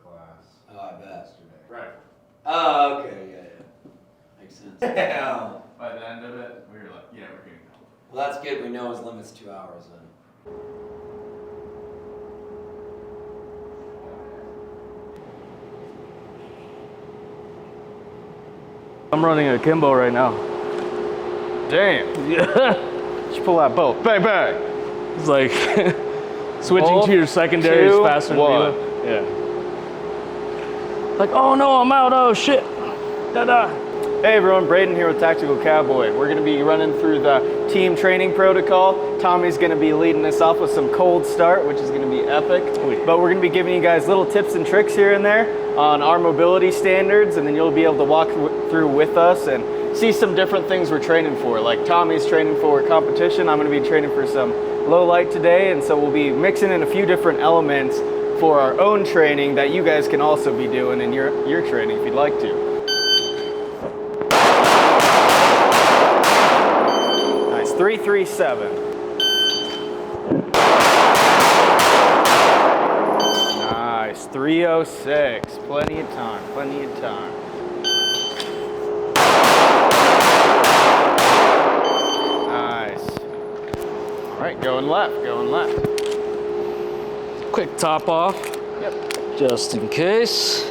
class. Oh, I bet. Yesterday. Right. Oh, okay, yeah. Makes sense. Yeah. By the end of it, we were like, yeah, we're getting home. Well, that's good. We know his limit's 2 hours then. I'm running a Kimbo right now. Damn. Yeah. Just pull that both. Bang, bang. It's like switching Both, to your secondaries two, faster than one. reload. Yeah. Like, oh no, I'm out. Oh shit. Da-da. Hey everyone, Braden here with Tactical Cowboy. We're gonna be running through the team training protocol. Tommy's gonna be leading us off with some cold start, which is gonna be epic. But we're gonna be giving you guys little tips and tricks here and there on our mobility standards, and then you'll be able to walk through with us and see some different things we're training for. Like Tommy's training for competition, I'm gonna be training for some low light today, and so we'll be mixing in a few different elements for our own training that you guys can also be doing in your training if you'd like to. Nice, 3-3-7. Nice, 306. Plenty of time, plenty of time. Nice. All right, going left, going left. Quick top off. Yep. Just in case.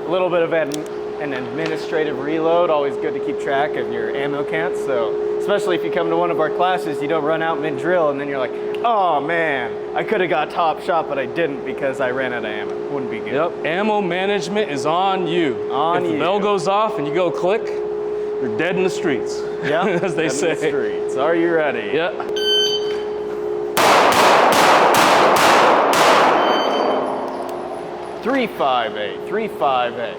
A little bit of an administrative reload, always good to keep track of your ammo counts. So, especially if you come to one of our classes, you don't run out mid-drill and then you're like, oh man, I could have got top shot, but I didn't because I ran out of ammo. Wouldn't be good. Yep, ammo management is on you. On if you. the bell goes off and you go click, you're dead in the streets. Yeah, as they say. In the streets. Are you ready? Yep. 3-5-8, 3-5-8.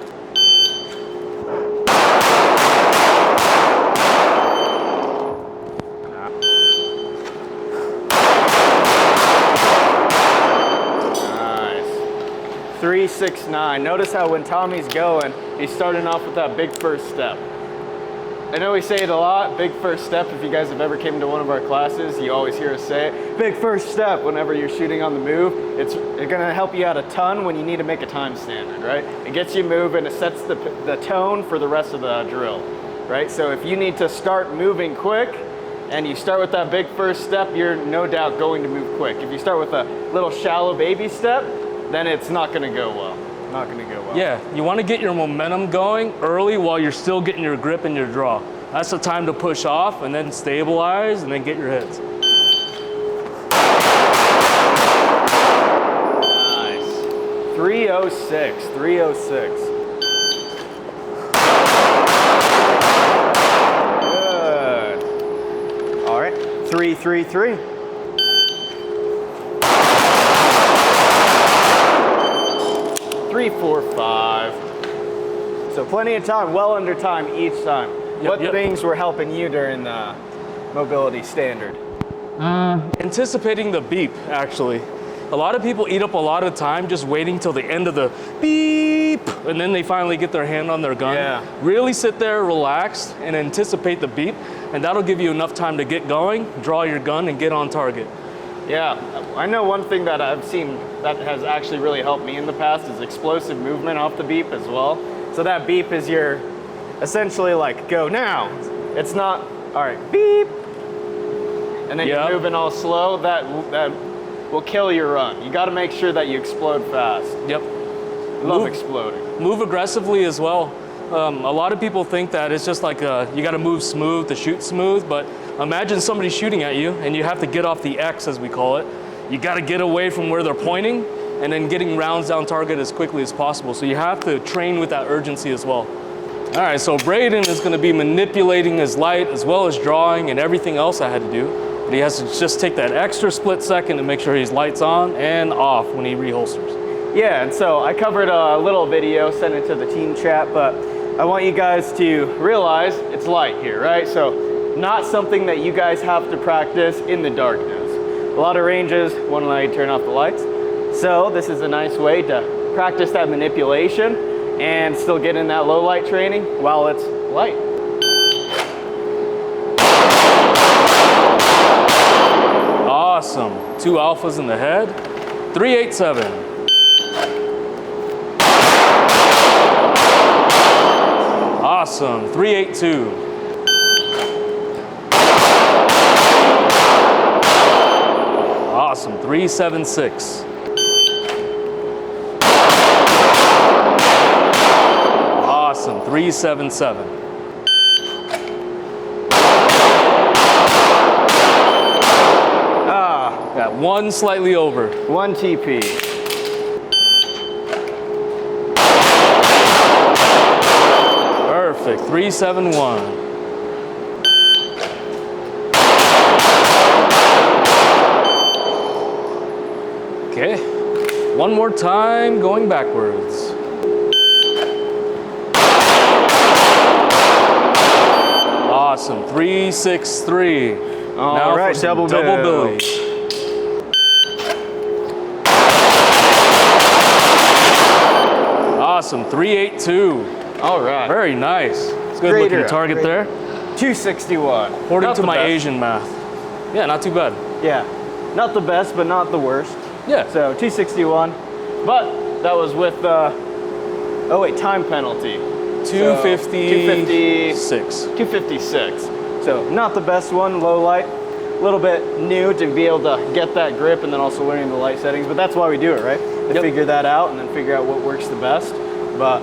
Nice. 3-6-9. Notice how when Tommy's going, he's starting off with that big first step. I know we say it a lot, big first step. If you guys have ever came to one of our classes, you always hear us say it. Big first step whenever you're shooting on the move. It's gonna help you out a ton when you need to make a time standard, right? It gets you moving, it sets the tone for the rest of the drill, right? So if you need to start moving quick and you start with that big first step, you're no doubt going to move quick. If you start with a little shallow baby step, then it's not gonna go well. Not gonna go well. Yeah, you want to get your momentum going early while you're still getting your grip and your draw. That's the time to push off and then stabilize and then get your hits. Nice. 306, 306. Good. All right, 3-3-3. 3-4-5. So plenty of time, well under time each time. What things were helping you during the mobility standard? Anticipating the beep, actually. A lot of people eat up a lot of time just waiting till the end of the beep, and then they finally get their hand on their gun. Yeah. Really sit there, relax, and anticipate the beep, and that'll give you enough time to get going, draw your gun, and get on target. Yeah, I know one thing that I've seen that has actually really helped me in the past is explosive movement off the beep as well. So that beep is your, essentially like, go now. It's not, all right, beep. And then you're moving all slow, that will kill your run. You gotta make sure that you explode fast. Yep. Love exploding. Move aggressively as well. A lot of people think that it's just like you gotta move smooth to shoot smooth, but imagine somebody shooting at you and you have to get off the X, as we call it. You gotta get away from where they're pointing and then getting rounds down target as quickly as possible. So you have to train with that urgency as well. All right, so Braden is gonna be manipulating his light as well as drawing and everything else I had to do. But he has to just take that extra split second to make sure his light's on and off when he reholsters. Yeah, and so I covered a little video, sent it to the team chat, but I want you guys to realize it's light here, right? So not something that you guys have to practice in the darkness. A lot of ranges won't allow you to turn off the lights. So this is a nice way to practice that manipulation and still get in that low light training while it's light. Awesome. 2 alphas in the head. 3-8-7. Awesome, 382. Awesome, 376. Awesome, 377. Got one slightly over. 1 TP. Perfect, 371. Okay, one more time, going backwards. Awesome, 363. All right, for some double bill. billy. Awesome, 382. All right. Very nice. It's good Great looking rep, target great. there. 261. According Not to the my best. Asian math. Yeah, not too bad. Yeah, not the best, but not the worst. Yeah. So 261, but that was with the, oh wait, time penalty. 256. 256. So not the best one, low light. A little bit new to be able to get that grip and then also learning the light settings, but that's why we do it, right? To figure that out and then figure out what works the best. But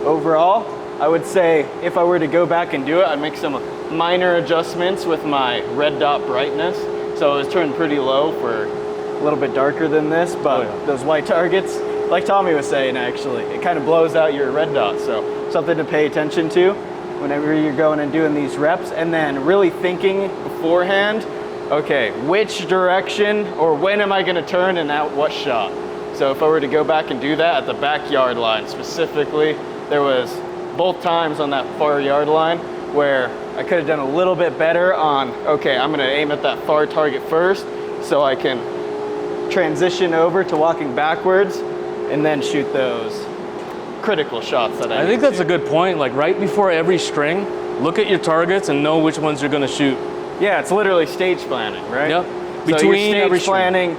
overall, I would say if I were to go back and do it, I'd make some minor adjustments with my red dot brightness. So it was turned pretty low for a little bit darker than this, but those white targets, like Tommy was saying actually, it kind of blows out your red dot. So something to pay attention to whenever you're going and doing these reps, and then really thinking beforehand, okay, which direction or when am I gonna turn and at what shot? So if I were to go back and do that at the backyard line specifically, there was both times on that far yard line where I could have done a little bit better on, okay, I'm gonna aim at that far target first so I can transition over to walking backwards and then shoot those critical shots that I think that's a good point. Like right before every string, look at your targets and know which ones you're gonna shoot. Yeah, it's literally stage planning, right? Yep. So Between you're every stage string. planning,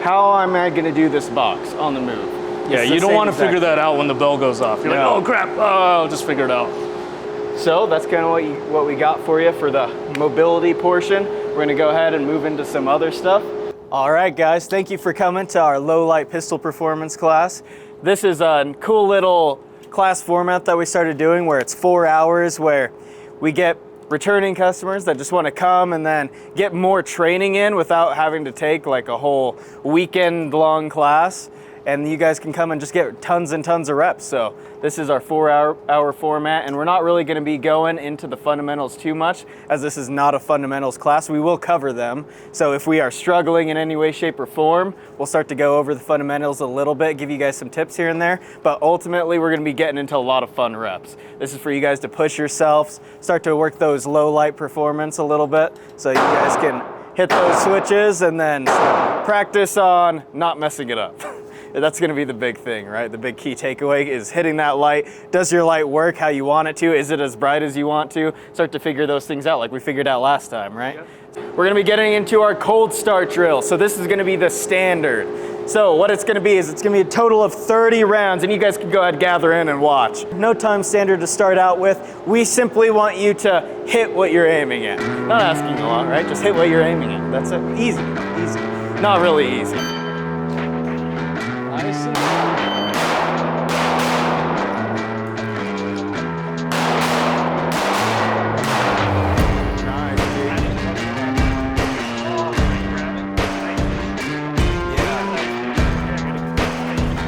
how am I gonna do this box on the move? Yeah, It's the you don't same want to exact figure that out when the bell goes off. You're No. like, oh crap, oh, just figure it out. So that's kind of what we got for you for the mobility portion. We're gonna go ahead and move into some other stuff. All right, guys, thank you for coming to our low light pistol performance class. This is a cool little class format that we started doing where it's 4 hours where we get returning customers that just want to come and then get more training in without having to take like a whole weekend long class. And you guys can come and just get tons and tons of reps. So this is our 4 hour format, and we're not really gonna be going into the fundamentals too much as this is not a fundamentals class. We will cover them. So if we are struggling in any way, shape, or form, we'll start to go over the fundamentals a little bit, give you guys some tips here and there, but ultimately we're gonna be getting into a lot of fun reps. This is for you guys to push yourselves, start to work those low light performance a little bit so you guys can hit those switches and then practice on not messing it up. That's gonna be the big thing, right? The big key takeaway is hitting that light. Does your light work how you want it to? Is it as bright as you want to? Start to figure those things out like we figured out last time, right? We're gonna be getting into our cold start drill. So this is gonna be the standard. So what it's gonna be is it's gonna be a total of 30 rounds, and you guys can go ahead, gather in and watch. No time standard to start out with. We simply want you to hit what you're aiming at. Not asking a lot, right? Just hit what you're aiming at. That's it. Easy, easy. Not really easy. Nice and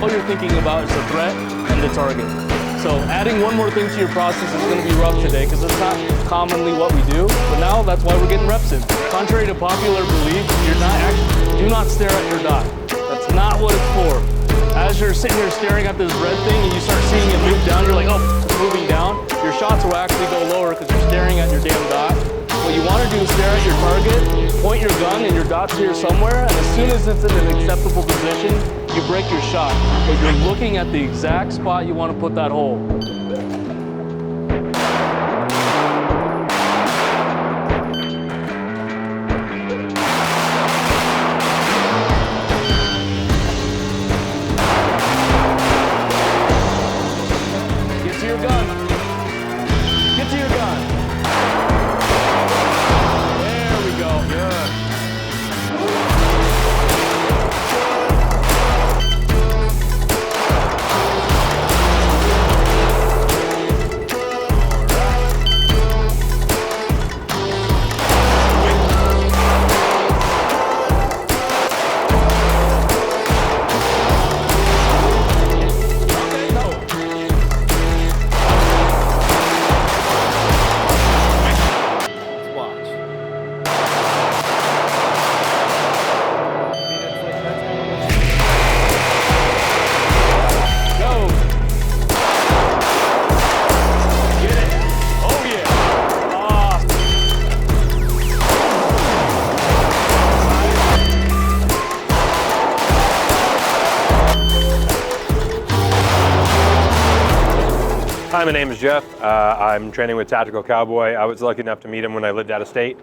all you're thinking about is the threat and the target. So adding one more thing to your process is going to be rough today because it's not commonly what we do, but now that's why we're getting reps in. Contrary to popular belief, do not stare at your dot. That's not what it's for. As you're sitting here staring at this red thing and you start seeing it move down, you're like, oh, it's moving down. Your shots will actually go lower because you're staring at your damn dot. What you want to do is stare at your target, point your gun and your dot's here somewhere, and as soon as it's in an acceptable position, you break your shot. But you're looking at the exact spot you want to put that hole. Get to your gun. Hi, my name is Jeff. I'm training with Tactical Cowboy. I was lucky enough to meet him when I lived out of state,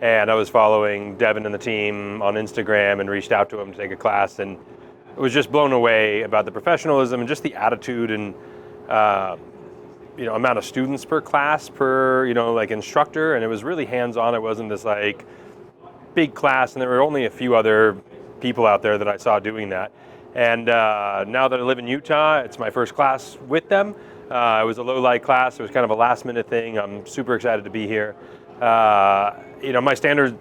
and I was following Devin and the team on Instagram and reached out to him to take a class, and was just blown away about the professionalism and just the attitude and amount of students per class per instructor, and it was really hands-on. It wasn't this like big class, and there were only a few other people out there that I saw doing that. And now that I live in Utah, it's my first class with them. It was a low light class. It was kind of a last minute thing. I'm super excited to be here. My standards,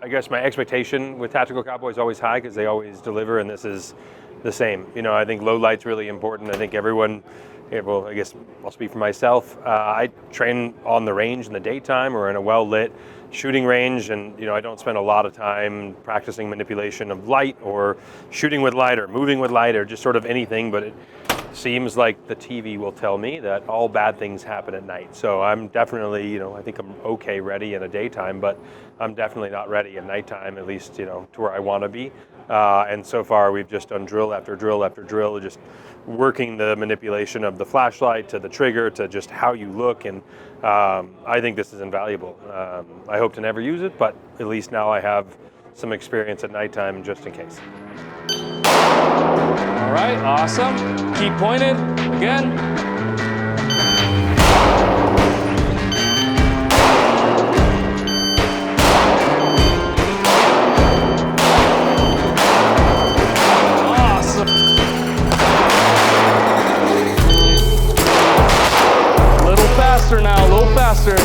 I guess my expectation with Tactical Cowboy is always high because they always deliver, and this is the same. I think low light's really important. I think everyone, well, I guess I'll speak for myself. I train on the range in the daytime or in a well-lit shooting range, and I don't spend a lot of time practicing manipulation of light or shooting with light or moving with light or just sort of anything, but it seems like the TV will tell me that all bad things happen at night. So I'm definitely, I think I'm okay ready in a daytime, but I'm definitely not ready at nighttime, at least, to where I want to be. And so far we've just done drill after drill after drill, just working the manipulation of the flashlight to the trigger to just how you look, and I think this is invaluable. I hope to never use it, but at least now I have some experience at nighttime just in case. All right, awesome. Keep pointed, again. Awesome. A little faster now, a little faster.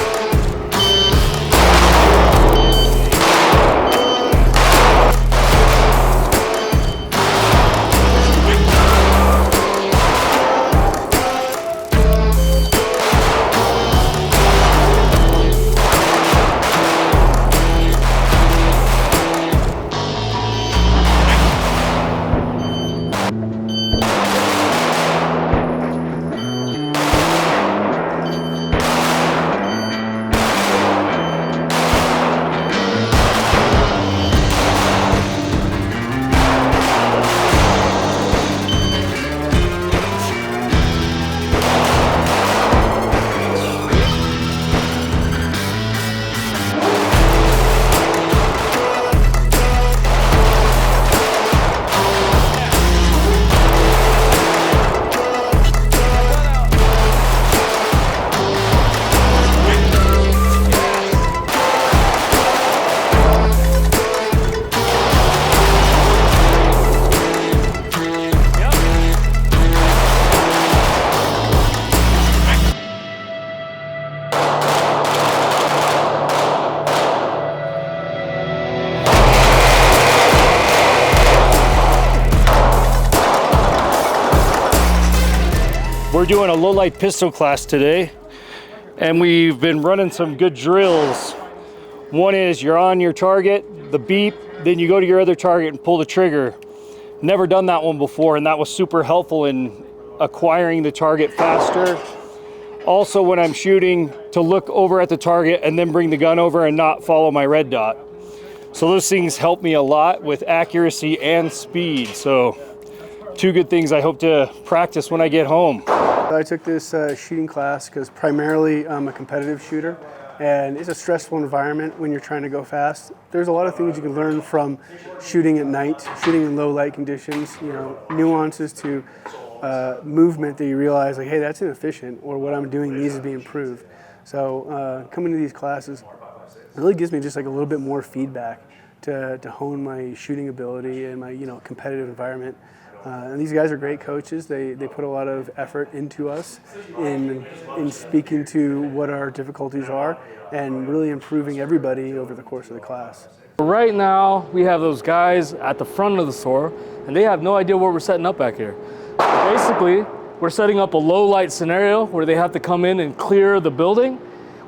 We're doing a low light pistol class today, and we've been running some good drills. One is you're on your target, the beep, then you go to your other target and pull the trigger. Never done that one before, and that was super helpful in acquiring the target faster. Also, when I'm shooting, to look over at the target and then bring the gun over and not follow my red dot. So those things help me a lot with accuracy and speed. So two good things I hope to practice when I get home. I took this shooting class because primarily I'm a competitive shooter, and it's a stressful environment when you're trying to go fast. There's a lot of things you can learn from shooting at night, shooting in low light conditions, nuances to movement that you realize, like, hey, that's inefficient, or what I'm doing needs to be improved. So coming to these classes really gives me just like a little bit more feedback to hone my shooting ability and my competitive environment. And these guys are great coaches. They put a lot of effort into us in speaking to what our difficulties are and really improving everybody over the course of the class. Right now, we have those guys at the front of the store, and they have no idea what we're setting up back here. Basically, we're setting up a low light scenario where they have to come in and clear the building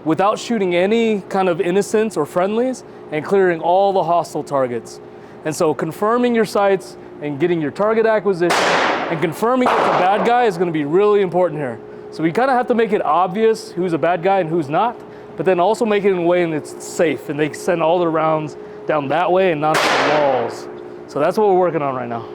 without shooting any kind of innocents or friendlies and clearing all the hostile targets. And so confirming your sights and getting your target acquisition and confirming that the bad guy is going to be really important here. So we kind of have to make it obvious who's a bad guy and who's not, but then also make it in a way that's safe, and they send all their rounds down that way and not to the walls. So that's what we're working on right now.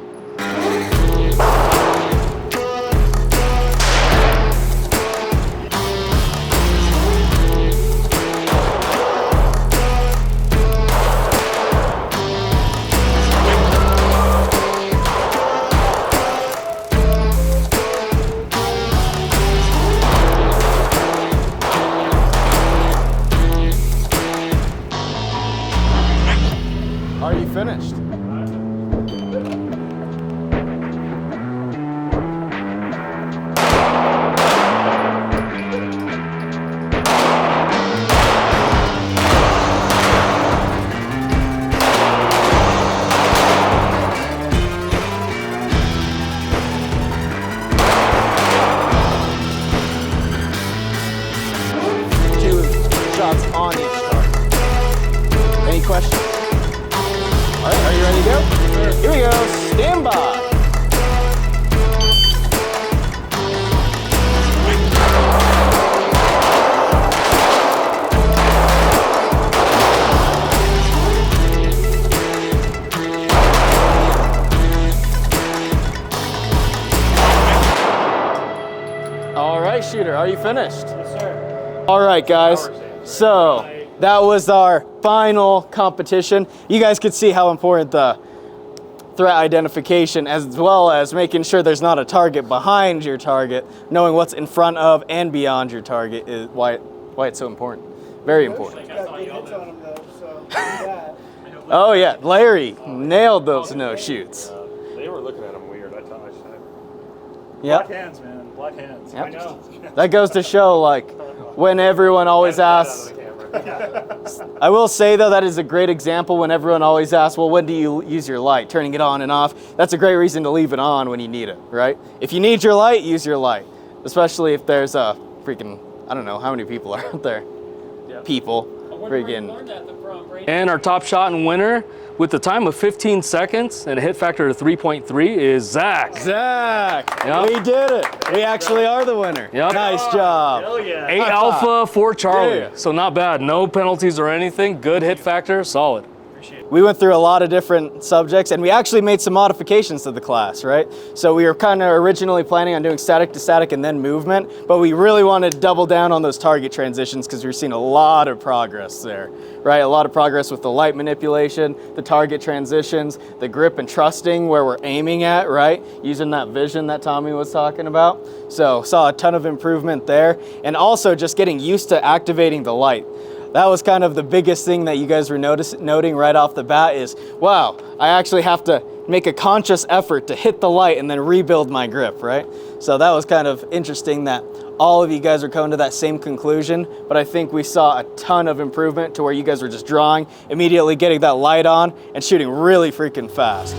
right, shooter, are you finished? Yes, sir. All right, guys. So that was our final competition. You guys could see how important the threat identification, as well as making sure there's not a target behind your target, knowing what's in front of and beyond your target is why it's so important. Very important. Oh yeah, Larry nailed those no shoots. They were looking at them weird. I said. Yep. hands, man. Black hands. Yep. That goes to show, like, when everyone always asks. I will say though, that is a great example when everyone always asks, well, when do you use your light? Turning it on and off. That's a great reason to leave it on when you need it, right? If you need your light, use your light. Especially if there's a freaking, I don't know how many people are out there. People. Freaking. And our top shot and winner with the time of 15 seconds and a hit factor of 3.3 is Zach. Zach, Yep. we did it. We actually are the winner. Yep. Nice job. Hell yeah. 8 Alpha, 4 Charlie. Yeah. So not bad. No penalties or anything. Good hit factor, solid. We went through a lot of different subjects, and we actually made some modifications to the class, right? So we were kind of originally planning on doing static to static and then movement, but we really wanted to double down on those target transitions because we were seeing a lot of progress there, right? A lot of progress with the light manipulation, the target transitions, the grip and trusting where we're aiming at, right? Using that vision that Tommy was talking about. So saw a ton of improvement there, and also just getting used to activating the light. That was kind of the biggest thing that you guys were noting right off the bat is, wow, I actually have to make a conscious effort to hit the light and then rebuild my grip, right? So that was kind of interesting that all of you guys are coming to that same conclusion, but I think we saw a ton of improvement to where you guys were just drawing, immediately getting that light on and shooting really freaking fast.